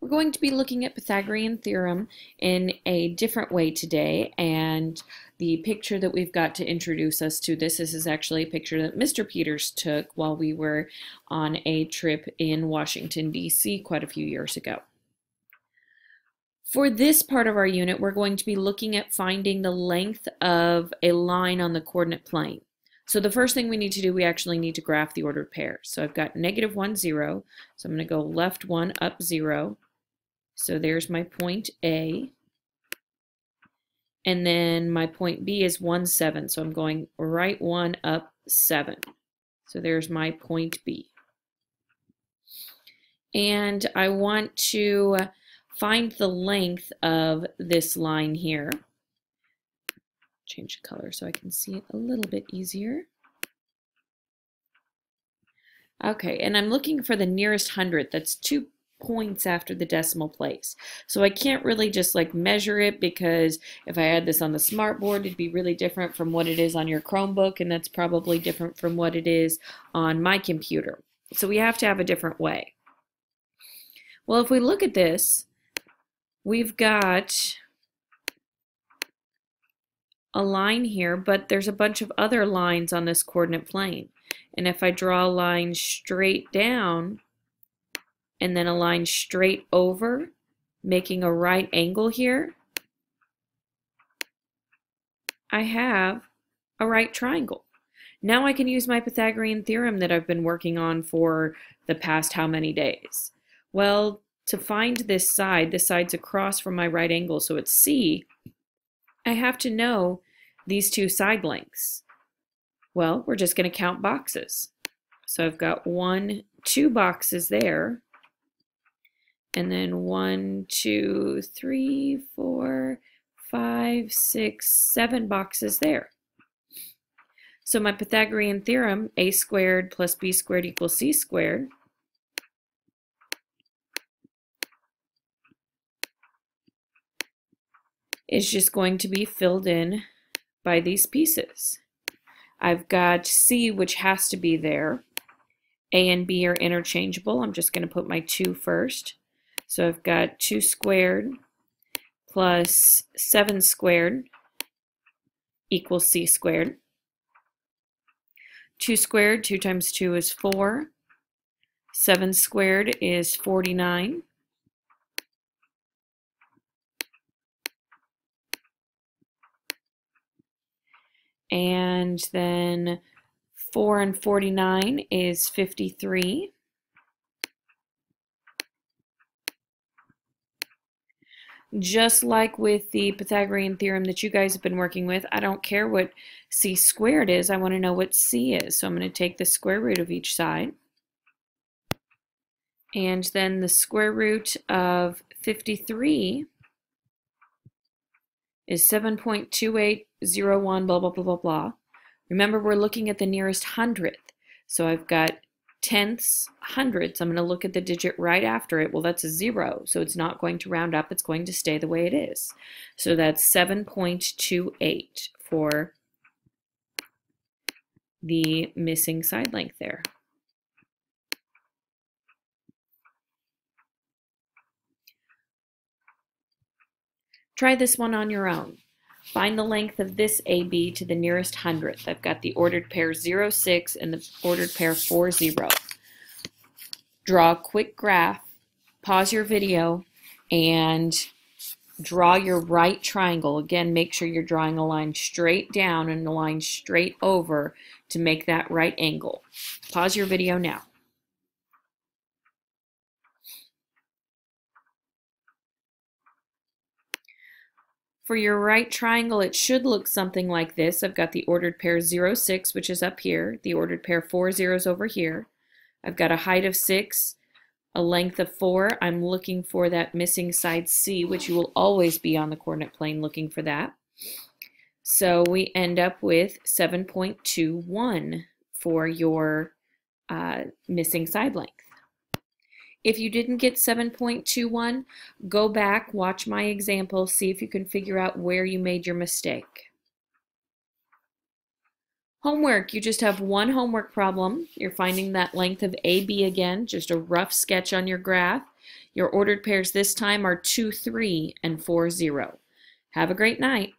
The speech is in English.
We're going to be looking at Pythagorean Theorem in a different way today, and the picture that we've got to introduce us to this is actually a picture that Mr. Peters took while we were on a trip in Washington, D.C. quite a few years ago. For this part of our unit, we're going to be looking at finding the length of a line on the coordinate plane. So the first thing we need to do, we actually need to graph the ordered pair. So I've got -1, 0. So I'm going to go left 1, up 0. So there's my point A. And then my point B is 1, 7. So I'm going right 1, up 7. So there's my point B. And I want to find the length of this line here. Change the color so I can see it a little bit easier. Okay, and I'm looking for the nearest hundredth. That's 2 points after the decimal place. So I can't really just like measure it, because if I had this on the smartboard, it'd be really different from what it is on your Chromebook, and that's probably different from what it is on my computer. So we have to have a different way. Well, if we look at this, we've got a line here, but there's a bunch of other lines on this coordinate plane. And if I draw a line straight down and then a line straight over, making a right angle here, I have a right triangle. Now I can use my Pythagorean theorem that I've been working on for the past how many days? Well, to find this side's across from my right angle, so it's C, I have to know these two side lengths. Well, we're just going to count boxes. So I've got 2 boxes there, and then 1, 2, 3, 4, 5, 6, 7 boxes there. So my Pythagorean theorem, a squared plus b squared equals c squared, is just going to be filled in by these pieces. I've got C, which has to be there. A and B are interchangeable. I'm just going to put my 2 first. So I've got 2 squared plus 7 squared equals C squared. 2 squared, 2 times 2 is 4. 7 squared is 49. And then 4 and 49 is 53. Just like with the Pythagorean theorem that you guys have been working with, I don't care what c squared is, I want to know what c is. So I'm going to take the square root of each side. And then the square root of 53 is 7.2801, blah, blah, blah, blah, blah. Remember, we're looking at the nearest hundredth. So I've got tenths, hundredths. I'm going to look at the digit right after it. Well, that's a 0, so it's not going to round up. It's going to stay the way it is. So that's 7.28 for the missing side length there. Try this one on your own. Find the length of this AB to the nearest hundredth. I've got the ordered pair 0, 6 and the ordered pair 4, 0. Draw a quick graph, pause your video, and draw your right triangle. Again, make sure you're drawing a line straight down and a line straight over to make that right angle. Pause your video now. For your right triangle, it should look something like this. I've got the ordered pair 0, 6, which is up here. The ordered pair 4, 0 is over here. I've got a height of 6, a length of 4. I'm looking for that missing side C, which you will always be on the coordinate plane looking for that. So we end up with 7.21 for your missing side length. If you didn't get 7.21, go back, watch my example, see if you can figure out where you made your mistake. Homework, you just have one homework problem. You're finding that length of AB again, just a rough sketch on your graph. Your ordered pairs this time are 2, 3, and 4, 0. Have a great night.